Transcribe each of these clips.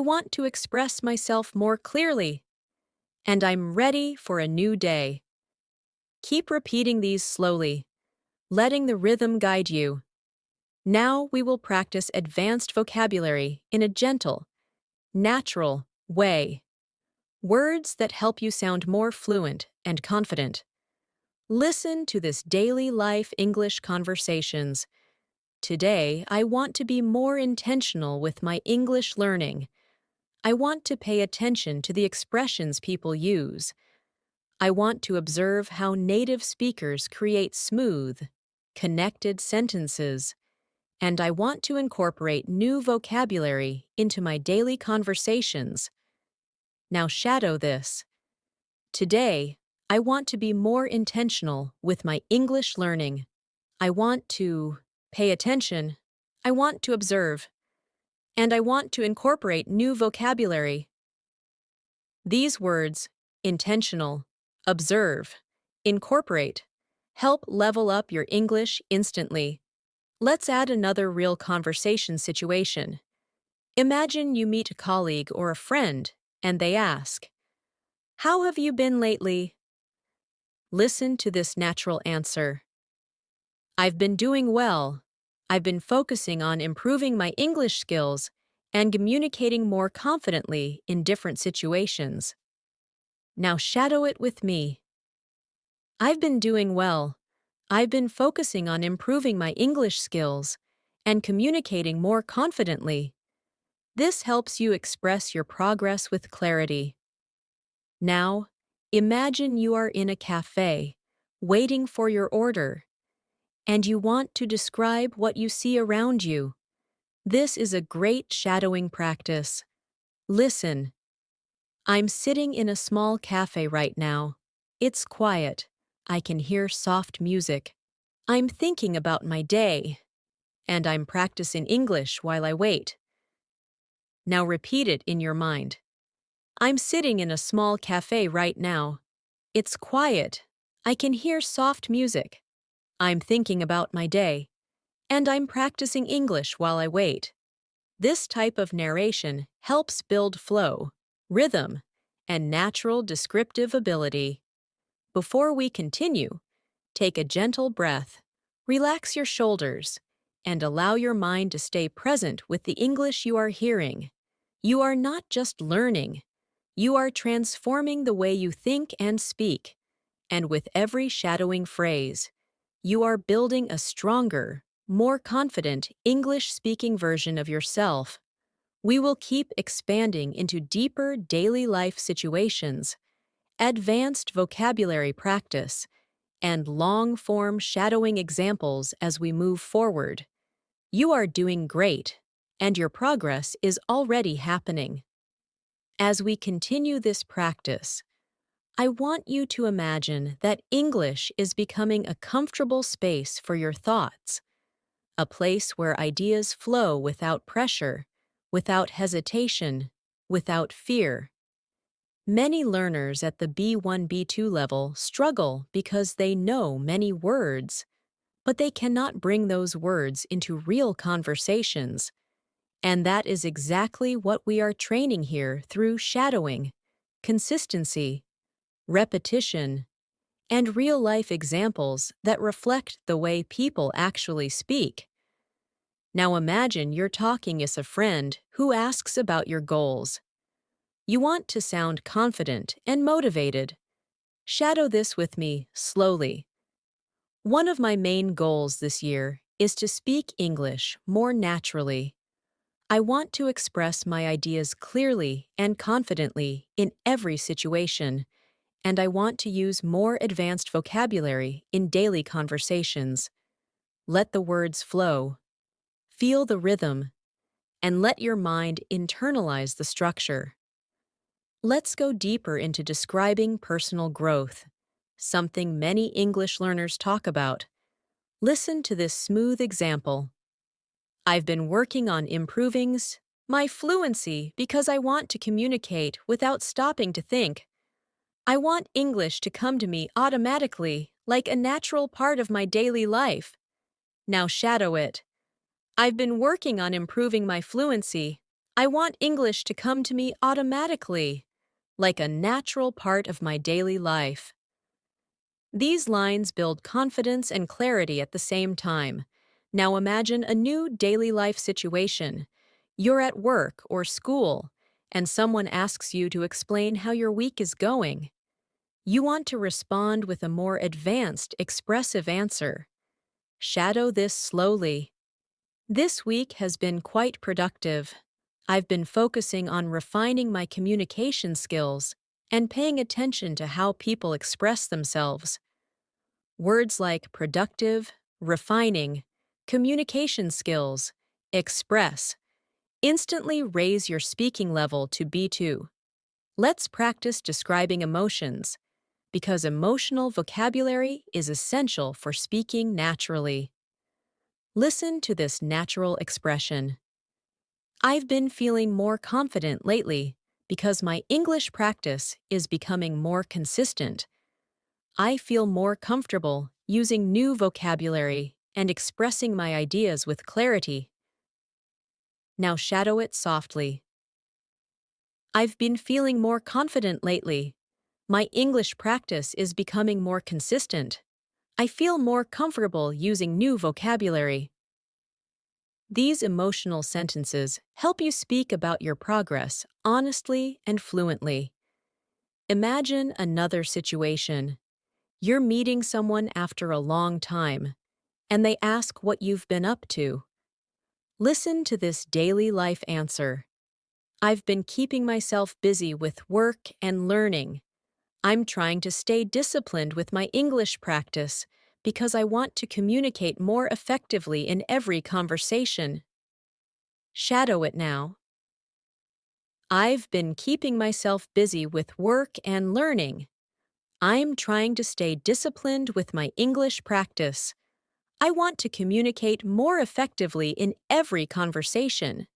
want to express myself more clearly. And I'm ready for a new day. Keep repeating these slowly, letting the rhythm guide you. Now we will practice advanced vocabulary in a gentle, natural way. Words that help you sound more fluent and confident. Listen to this daily life English conversations. Today, I want to be more intentional with my English learning. I want to pay attention to the expressions people use. I want to observe how native speakers create smooth, connected sentences. And I want to incorporate new vocabulary into my daily conversations. Now shadow this. Today, I want to be more intentional with my English learning. I want to pay attention. I want to observe. And I want to incorporate new vocabulary. These words, intentional, observe, incorporate, help level up your English instantly. Let's add another real conversation situation. Imagine you meet a colleague or a friend, and they ask, "How have you been lately?" Listen to this natural answer. "I've been doing well. I've been focusing on improving my English skills and communicating more confidently in different situations." Now shadow it with me. "I've been doing well. I've been focusing on improving my English skills and communicating more confidently." This helps you express your progress with clarity. Now, imagine you are in a cafe, waiting for your order, and you want to describe what you see around you. This is a great shadowing practice. Listen. "I'm sitting in a small cafe right now. It's quiet. I can hear soft music. I'm thinking about my day, and I'm practicing English while I wait." Now repeat it in your mind. "I'm sitting in a small cafe right now. It's quiet. I can hear soft music. I'm thinking about my day, and I'm practicing English while I wait." This type of narration helps build flow, rhythm, and natural descriptive ability. Before we continue, take a gentle breath, relax your shoulders, and allow your mind to stay present with the English you are hearing. You are not just learning, you are transforming the way you think and speak. And with every shadowing phrase, you are building a stronger, more confident English-speaking version of yourself. We will keep expanding into deeper daily life situations, advanced vocabulary practice, and long-form shadowing examples as we move forward. You are doing great, and your progress is already happening. As we continue this practice, I want you to imagine that English is becoming a comfortable space for your thoughts, a place where ideas flow without pressure, without hesitation, without fear. Many learners at the B1, B2 level struggle because they know many words, but they cannot bring those words into real conversations. And that is exactly what we are training here through shadowing, consistency, repetition, and real-life examples that reflect the way people actually speak. Now imagine you're talking as a friend who asks about your goals. You want to sound confident and motivated. Shadow this with me slowly. "One of my main goals this year is to speak English more naturally. I want to express my ideas clearly and confidently in every situation, and I want to use more advanced vocabulary in daily conversations." Let the words flow. Feel the rhythm, and let your mind internalize the structure. Let's go deeper into describing personal growth, something many English learners talk about. Listen to this smooth example. "I've been working on improving my fluency because I want to communicate without stopping to think. I want English to come to me automatically, like a natural part of my daily life." Now shadow it. "I've been working on improving my fluency. I want English to come to me automatically, like a natural part of my daily life. These lines build confidence and clarity at the same time. Now imagine a new daily life situation. You're at work or school, and someone asks you to explain how your week is going. You want to respond with a more advanced, expressive answer. Shadow this slowly. This week has been quite productive. I've been focusing on refining my communication skills and paying attention to how people express themselves. Words like productive, refining, communication skills, express instantly raise your speaking level to B2. Let's practice describing emotions, because emotional vocabulary is essential for speaking naturally. Listen to this natural expression. I've been feeling more confident lately because my English practice is becoming more consistent. I feel more comfortable using new vocabulary and expressing my ideas with clarity. Now shadow it softly. I've been feeling more confident lately. My English practice is becoming more consistent. I feel more comfortable using new vocabulary. These emotional sentences help you speak about your progress honestly and fluently. Imagine another situation. You're meeting someone after a long time, and they ask what you've been up to. Listen to this daily life answer. I've been keeping myself busy with work and learning. I'm trying to stay disciplined with my English practice because I want to communicate more effectively in every conversation. Shadow it now. I've been keeping myself busy with work and learning. I'm trying to stay disciplined with my English practice. I want to communicate more effectively in every conversation.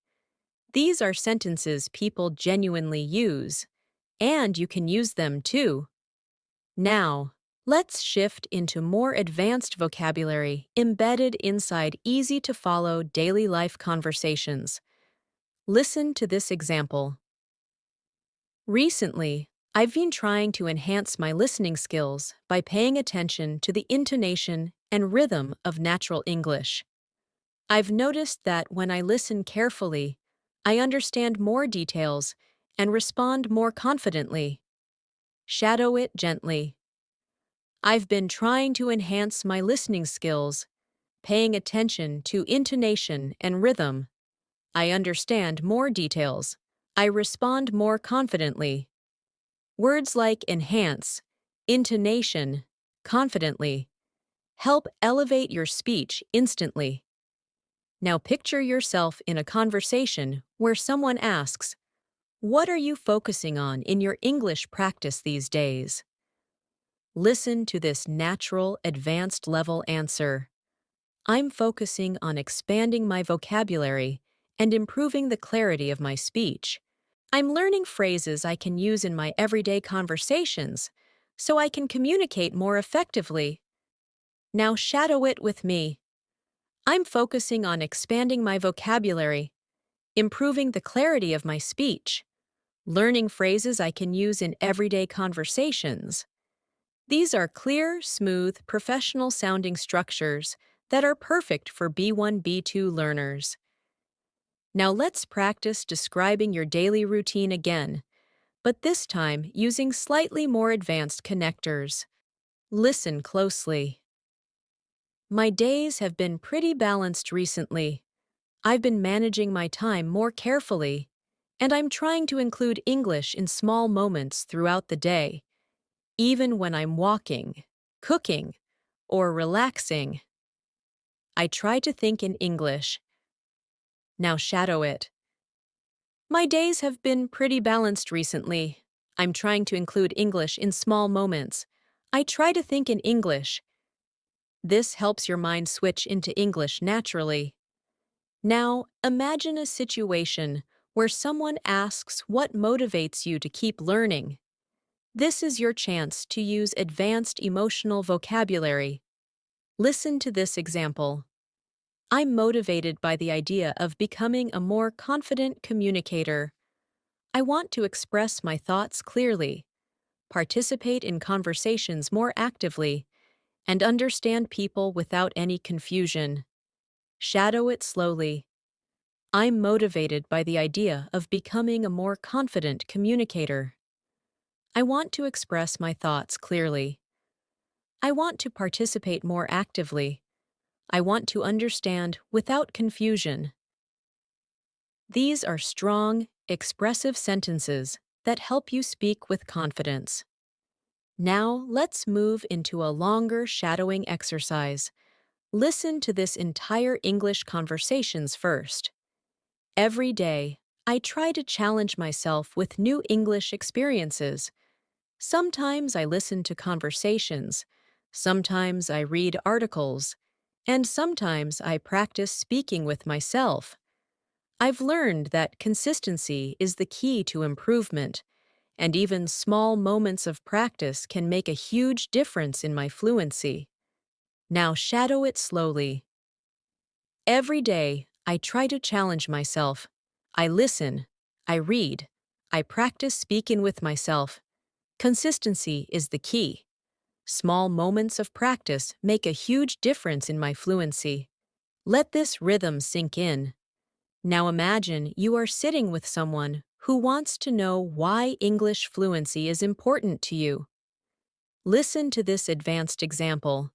These are sentences people genuinely use, and you can use them too. Now, let's shift into more advanced vocabulary embedded inside easy-to-follow daily life conversations. Listen to this example. Recently, I've been trying to enhance my listening skills by paying attention to the intonation and rhythm of natural English. I've noticed that when I listen carefully, I understand more details and respond more confidently. Shadow it gently. I've been trying to enhance my listening skills, paying attention to intonation and rhythm. I understand more details. I respond more confidently. Words like enhance, intonation, confidently help elevate your speech instantly. Now picture yourself in a conversation where someone asks, "What are you focusing on in your English practice these days?" Listen to this natural, advanced level answer. I'm focusing on expanding my vocabulary and improving the clarity of my speech. I'm learning phrases I can use in my everyday conversations so I can communicate more effectively. Now shadow it with me. I'm focusing on expanding my vocabulary, improving the clarity of my speech, learning phrases I can use in everyday conversations. These are clear, smooth, professional-sounding structures that are perfect for B1, B2 learners. Now let's practice describing your daily routine again, but this time using slightly more advanced connectors. Listen closely. My days have been pretty balanced recently. I've been managing my time more carefully, and I'm trying to include English in small moments throughout the day, even when I'm walking, cooking, or relaxing. I try to think in English. Now shadow it. My days have been pretty balanced recently. I'm trying to include English in small moments. I try to think in English. This helps your mind switch into English naturally. Now, imagine a situation where someone asks what motivates you to keep learning. This is your chance to use advanced emotional vocabulary. Listen to this example. I'm motivated by the idea of becoming a more confident communicator. I want to express my thoughts clearly, participate in conversations more actively, and understand people without any confusion. Shadow it slowly. I'm motivated by the idea of becoming a more confident communicator. I want to express my thoughts clearly. I want to participate more actively. I want to understand without confusion. These are strong, expressive sentences that help you speak with confidence. Now, let's move into a longer shadowing exercise. Listen to this entire English conversations first. Every day, I try to challenge myself with new English experiences. Sometimes I listen to conversations, sometimes I read articles, and sometimes I practice speaking with myself. I've learned that consistency is the key to improvement, and even small moments of practice can make a huge difference in my fluency. Now shadow it slowly. Every day, I try to challenge myself. I listen, I read, I practice speaking with myself. Consistency is the key. Small moments of practice make a huge difference in my fluency. Let this rhythm sink in. Now imagine you are sitting with someone who wants to know why English fluency is important to you. Listen to this advanced example.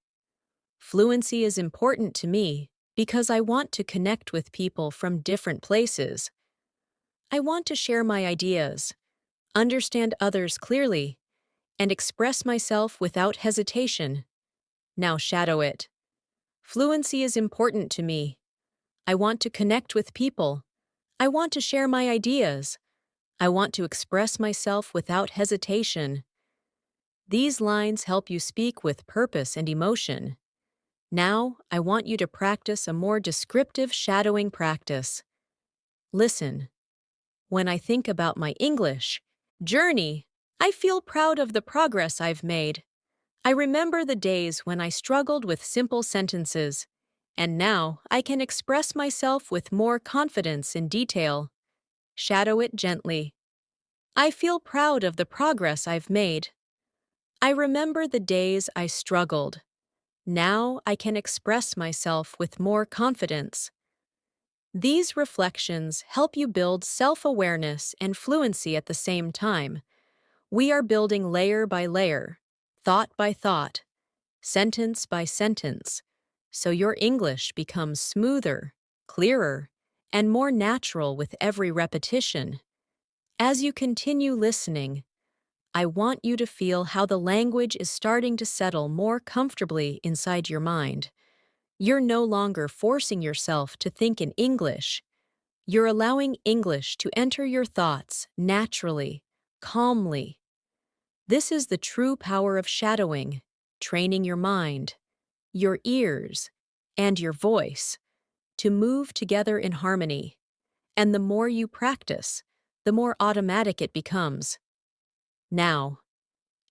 Fluency is important to me because I want to connect with people from different places. I want to share my ideas, understand others clearly, and express myself without hesitation. Now shadow it. Fluency is important to me. I want to connect with people. I want to share my ideas. I want to express myself without hesitation. These lines help you speak with purpose and emotion. Now, I want you to practice a more descriptive shadowing practice. Listen. When I think about my English journey, I feel proud of the progress I've made. I remember the days when I struggled with simple sentences, and now I can express myself with more confidence in detail. Shadow it gently. I feel proud of the progress I've made. I remember the days I struggled. Now I can express myself with more confidence. These reflections help you build self-awareness and fluency at the same time. We are building layer by layer, thought by thought, sentence by sentence, so your English becomes smoother, clearer, and more natural with every repetition. As you continue listening, I want you to feel how the language is starting to settle more comfortably inside your mind. You're no longer forcing yourself to think in English. You're allowing English to enter your thoughts naturally, calmly. This is the true power of shadowing, training your mind, your ears, and your voice to move together in harmony. And the more you practice, the more automatic it becomes. Now,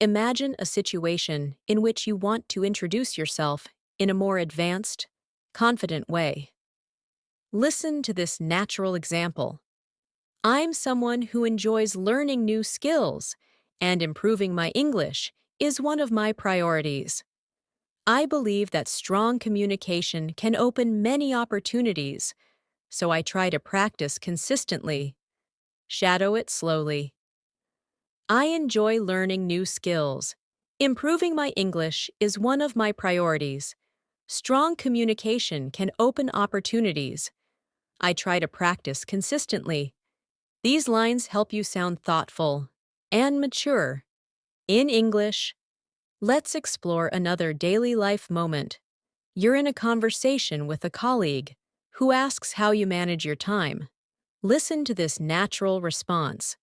imagine a situation in which you want to introduce yourself in a more advanced, confident way. Listen to this natural example. I'm someone who enjoys learning new skills, and improving my English is one of my priorities. I believe that strong communication can open many opportunities, so I try to practice consistently. Shadow it slowly. I enjoy learning new skills. Improving my English is one of my priorities. Strong communication can open opportunities. I try to practice consistently. These lines help you sound thoughtful and mature. In English, let's explore another daily life moment. You're in a conversation with a colleague who asks how you manage your time. Listen to this natural response.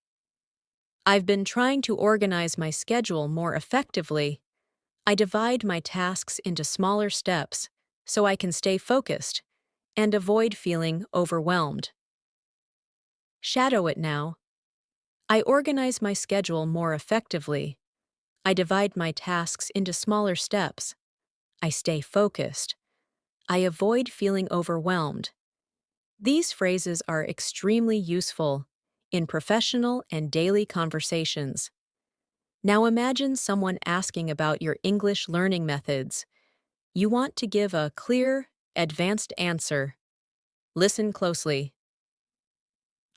I've been trying to organize my schedule more effectively. I divide my tasks into smaller steps so I can stay focused and avoid feeling overwhelmed. Shadow it now. I organize my schedule more effectively. I divide my tasks into smaller steps. I stay focused. I avoid feeling overwhelmed. These phrases are extremely useful in professional and daily conversations. Now imagine someone asking about your English learning methods. You want to give a clear, advanced answer. Listen closely.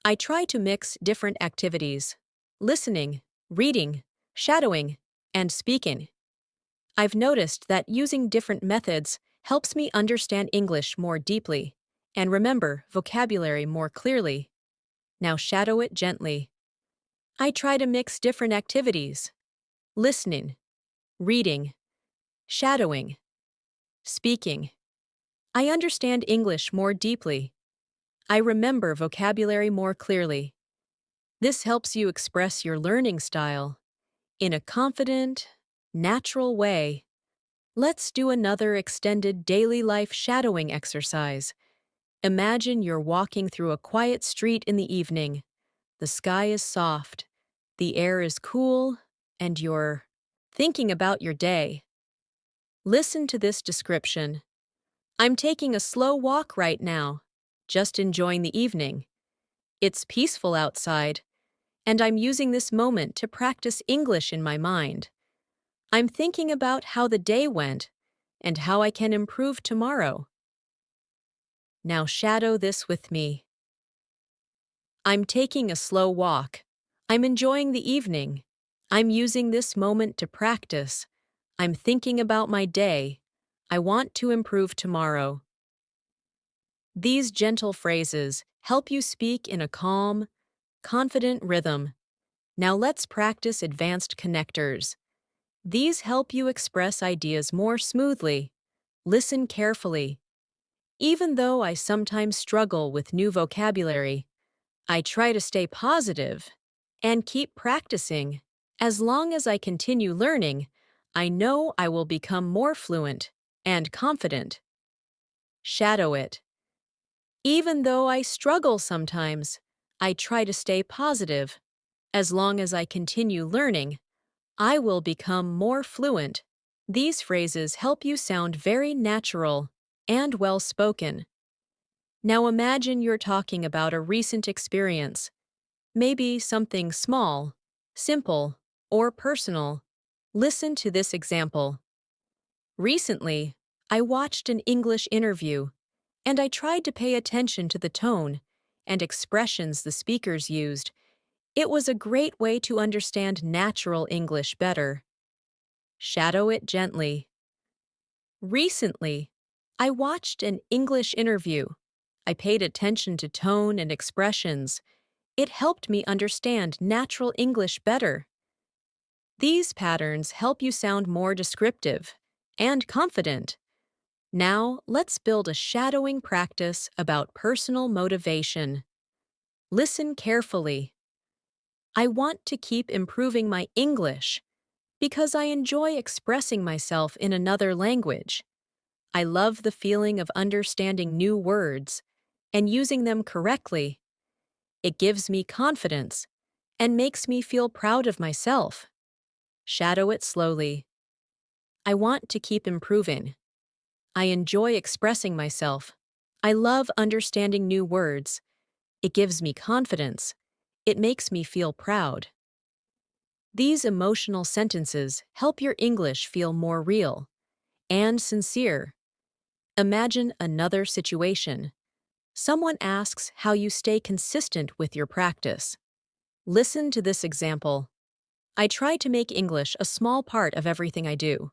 I try to mix different activities: listening, reading, shadowing, and speaking. I've noticed that using different methods helps me understand English more deeply and remember vocabulary more clearly. Now shadow it gently. I try to mix different activities: listening, reading, shadowing, speaking. I understand English more deeply. I remember vocabulary more clearly. This helps you express your learning style in a confident, natural way. Let's do another extended daily life shadowing exercise. Imagine you're walking through a quiet street in the evening. The sky is soft, the air is cool, and you're thinking about your day. Listen to this description. I'm taking a slow walk right now, just enjoying the evening. It's peaceful outside, and I'm using this moment to practice English in my mind. I'm thinking about how the day went and how I can improve tomorrow. Now shadow this with me. I'm taking a slow walk. I'm enjoying the evening. I'm using this moment to practice. I'm thinking about my day. I want to improve tomorrow. These gentle phrases help you speak in a calm, confident rhythm. Now let's practice advanced connectors. These help you express ideas more smoothly. Listen carefully. Even though I sometimes struggle with new vocabulary, I try to stay positive and keep practicing. As long as I continue learning, I know I will become more fluent and confident. Shadow it. Even though I struggle sometimes, I try to stay positive. As long as I continue learning, I will become more fluent. These phrases help you sound very natural and well-spoken. Now imagine you're talking about a recent experience, maybe something small, simple, or personal. Listen to this example. Recently, I watched an English interview, and I tried to pay attention to the tone and expressions the speakers used. It was a great way to understand natural English better. Shadow it gently. Recently, I watched an English interview. I paid attention to tone and expressions. It helped me understand natural English better. These patterns help you sound more descriptive and confident. Now, let's build a shadowing practice about personal motivation. Listen carefully. I want to keep improving my English because I enjoy expressing myself in another language. I love the feeling of understanding new words and using them correctly. It gives me confidence and makes me feel proud of myself. Shadow it slowly. I want to keep improving. I enjoy expressing myself. I love understanding new words. It gives me confidence. It makes me feel proud. These emotional sentences help your English feel more real and sincere. Imagine another situation. Someone asks how you stay consistent with your practice. Listen to this example. I try to make English a small part of everything I do.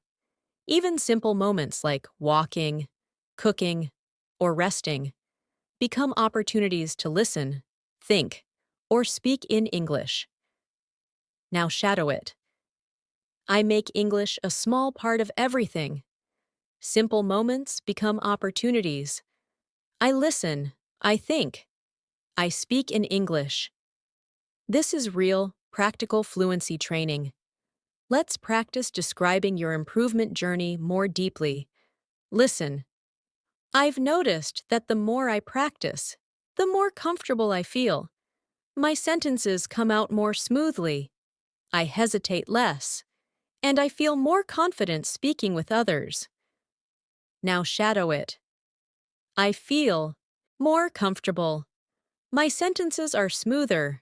Even simple moments like walking, cooking, or resting become opportunities to listen, think, or speak in English. Now shadow it. I make English a small part of everything. Simple moments become opportunities. I listen, I think, I speak in English. This is real, practical fluency training. Let's practice describing your improvement journey more deeply. Listen. I've noticed that the more I practice, the more comfortable I feel. My sentences come out more smoothly. I hesitate less, and I feel more confident speaking with others. Now shadow it. I feel more comfortable. My sentences are smoother.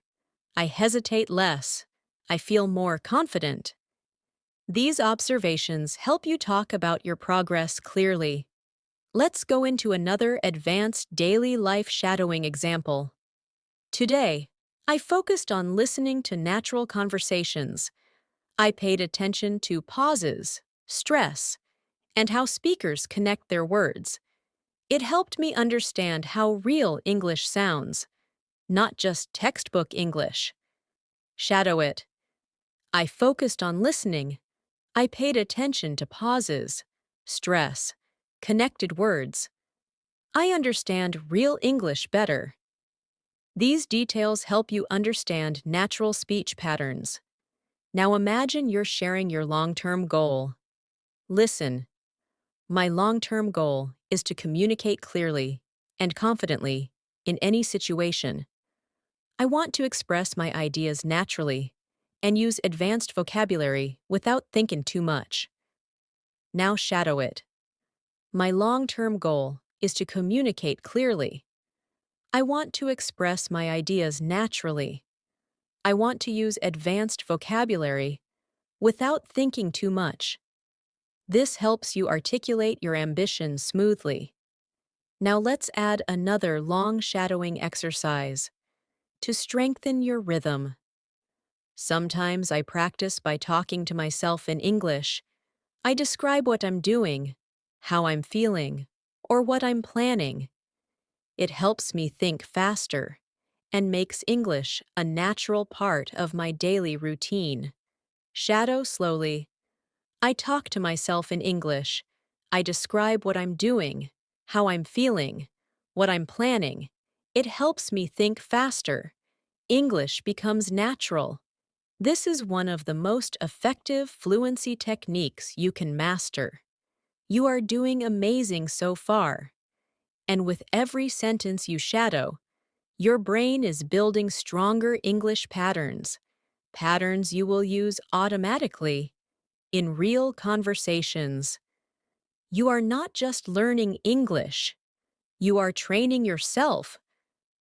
I hesitate less. I feel more confident. These observations help you talk about your progress clearly. Let's go into another advanced daily life shadowing example. Today, I focused on listening to natural conversations. I paid attention to pauses, stress, and how speakers connect their words. It helped me understand how real English sounds, not just textbook English. Shadow it. I focused on listening. I paid attention to pauses, stress, connected words. I understand real English better. These details help you understand natural speech patterns. Now imagine you're sharing your long-term goal. Listen. My long-term goal is to communicate clearly and confidently in any situation. I want to express my ideas naturally and use advanced vocabulary without thinking too much. Now shadow it. My long-term goal is to communicate clearly. I want to express my ideas naturally. I want to use advanced vocabulary without thinking too much. This helps you articulate your ambition smoothly. Now let's add another long shadowing exercise to strengthen your rhythm. Sometimes I practice by talking to myself in English. I describe what I'm doing, how I'm feeling, or what I'm planning. It helps me think faster and makes English a natural part of my daily routine. Shadow slowly. I talk to myself in English. I describe what I'm doing, how I'm feeling, what I'm planning. It helps me think faster. English becomes natural. This is one of the most effective fluency techniques you can master. You are doing amazing so far. And with every sentence you shadow, your brain is building stronger English patterns, patterns you will use automatically in real conversations. You are not just learning English, you are training yourself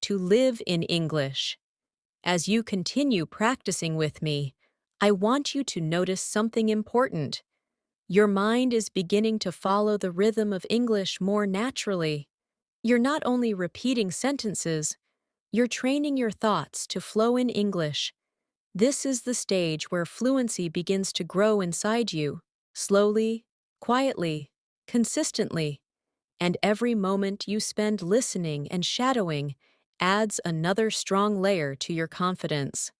to live in English. As you continue practicing with me, I want you to notice something important. Your mind is beginning to follow the rhythm of English more naturally. You're not only repeating sentences, you're training your thoughts to flow in English. This is the stage where fluency begins to grow inside you, slowly, quietly, consistently, and every moment you spend listening and shadowing adds another strong layer to your confidence.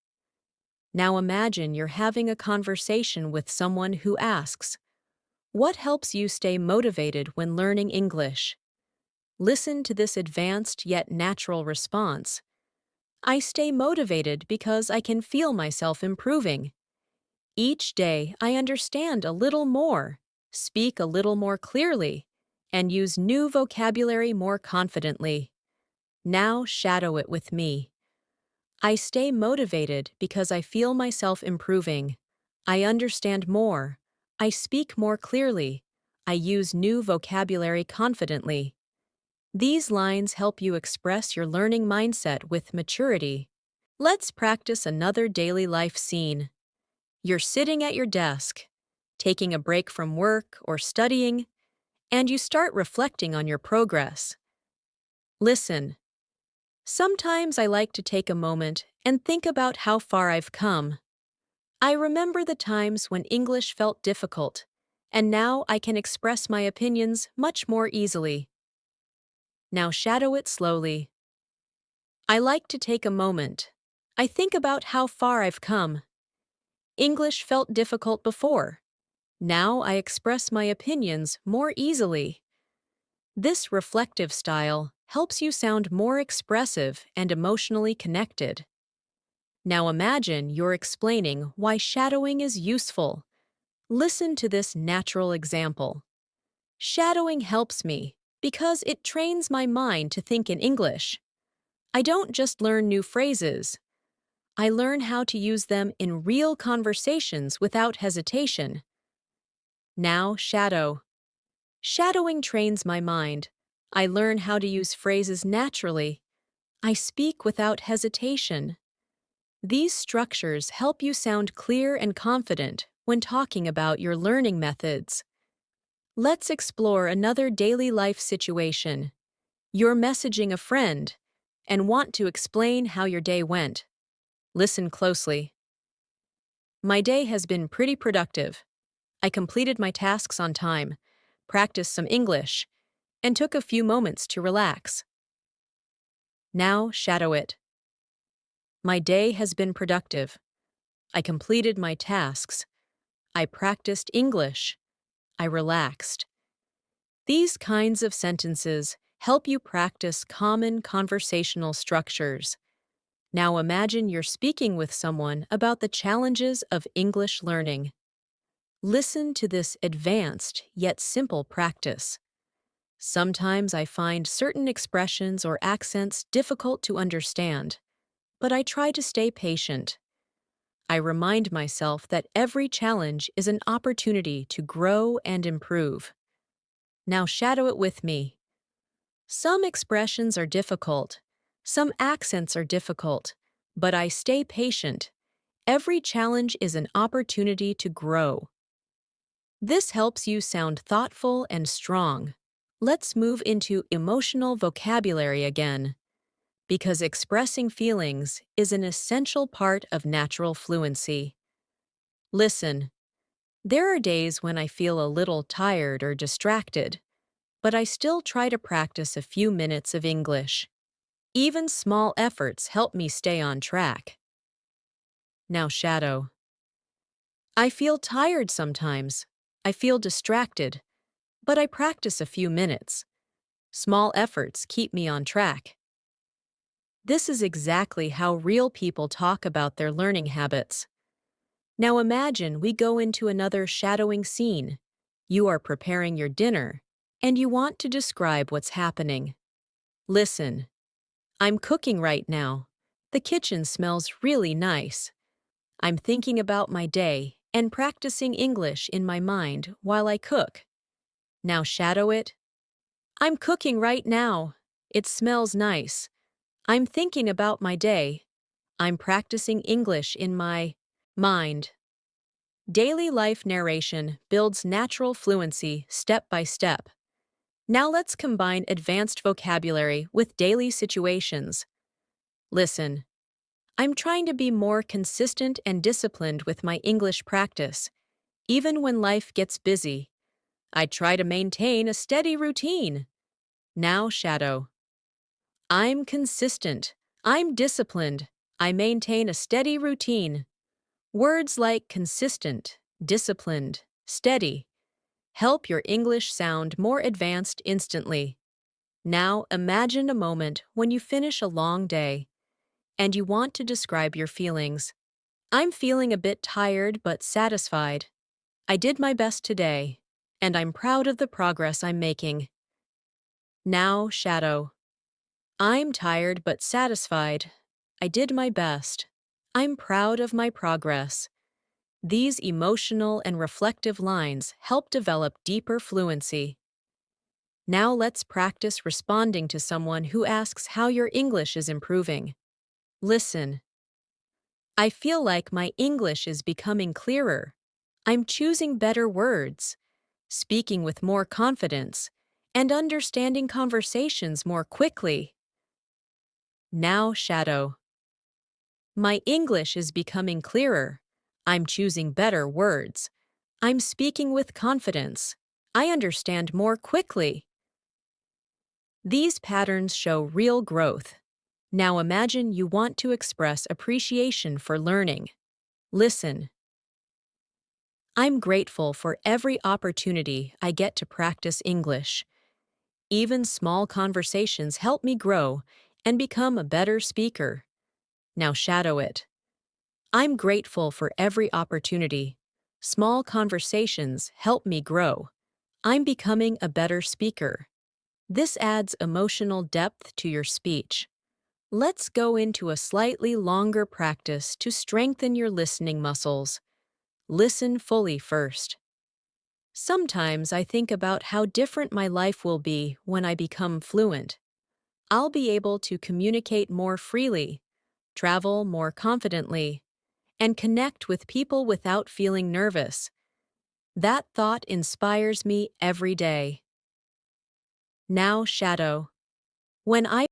Now imagine you're having a conversation with someone who asks, "What helps you stay motivated when learning English?" Listen to this advanced yet natural response. I stay motivated because I can feel myself improving. Each day I understand a little more, speak a little more clearly, and use new vocabulary more confidently. Now shadow it with me. I stay motivated because I feel myself improving. I understand more. I speak more clearly. I use new vocabulary confidently. These lines help you express your learning mindset with maturity. Let's practice another daily life scene. You're sitting at your desk, taking a break from work or studying, and you start reflecting on your progress. Listen. Sometimes I like to take a moment and think about how far I've come. I remember the times when English felt difficult, and now I can express my opinions much more easily. Now shadow it slowly. I like to take a moment. I think about how far I've come. English felt difficult before. Now I express my opinions more easily. This reflective style helps you sound more expressive and emotionally connected. Now imagine you're explaining why shadowing is useful. Listen to this natural example. Shadowing helps me because it trains my mind to think in English. I don't just learn new phrases. I learn how to use them in real conversations without hesitation. Now shadow. Shadowing trains my mind. I learn how to use phrases naturally. I speak without hesitation. These structures help you sound clear and confident when talking about your learning methods. Let's explore another daily life situation. You're messaging a friend and want to explain how your day went. Listen closely. My day has been pretty productive. I completed my tasks on time, practiced some English, and took a few moments to relax. Now shadow it. My day has been productive. I completed my tasks. I practiced English. I relaxed. These kinds of sentences help you practice common conversational structures. Now imagine you're speaking with someone about the challenges of English learning. Listen to this advanced yet simple practice. Sometimes I find certain expressions or accents difficult to understand, but I try to stay patient. I remind myself that every challenge is an opportunity to grow and improve. Now shadow it with me. Some expressions are difficult. Some accents are difficult. But I stay patient. Every challenge is an opportunity to grow. This helps you sound thoughtful and strong. Let's move into emotional vocabulary again, because expressing feelings is an essential part of natural fluency. Listen, there are days when I feel a little tired or distracted, but I still try to practice a few minutes of English. Even small efforts help me stay on track. Now shadow. I feel tired sometimes. I feel distracted, but I practice a few minutes. Small efforts keep me on track. This is exactly how real people talk about their learning habits. Now imagine we go into another shadowing scene. You are preparing your dinner, and you want to describe what's happening. Listen. I'm cooking right now. The kitchen smells really nice. I'm thinking about my day and practicing English in my mind while I cook. Now shadow it. I'm cooking right now. It smells nice. I'm thinking about my day. I'm practicing English in my mind. Daily life narration builds natural fluency step by step. Now let's combine advanced vocabulary with daily situations. Listen. I'm trying to be more consistent and disciplined with my English practice. Even when life gets busy, I try to maintain a steady routine. Now shadow. I'm consistent. I'm disciplined. I maintain a steady routine. Words like consistent, disciplined, steady help your English sound more advanced instantly. Now imagine a moment when you finish a long day and you want to describe your feelings. I'm feeling a bit tired but satisfied. I did my best today, and I'm proud of the progress I'm making. Now shadow. I'm tired but satisfied. I did my best. I'm proud of my progress. These emotional and reflective lines help develop deeper fluency. Now let's practice responding to someone who asks how your English is improving. Listen. I feel like my English is becoming clearer. I'm choosing better words, speaking with more confidence, and understanding conversations more quickly. Now shadow. My English is becoming clearer. I'm choosing better words. I'm speaking with confidence. I understand more quickly. These patterns show real growth. Now imagine you want to express appreciation for learning. Listen. I'm grateful for every opportunity I get to practice English. Even small conversations help me grow and become a better speaker. Now shadow it. I'm grateful for every opportunity. Small conversations help me grow. I'm becoming a better speaker. This adds emotional depth to your speech. Let's go into a slightly longer practice to strengthen your listening muscles. Listen fully first. Sometimes I think about how different my life will be when I become fluent. I'll be able to communicate more freely, travel more confidently, and connect with people without feeling nervous. That thought inspires me every day. Now, shadow. When I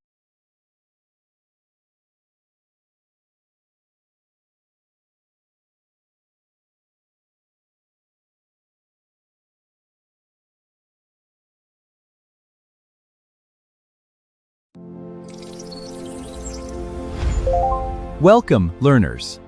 Welcome, learners.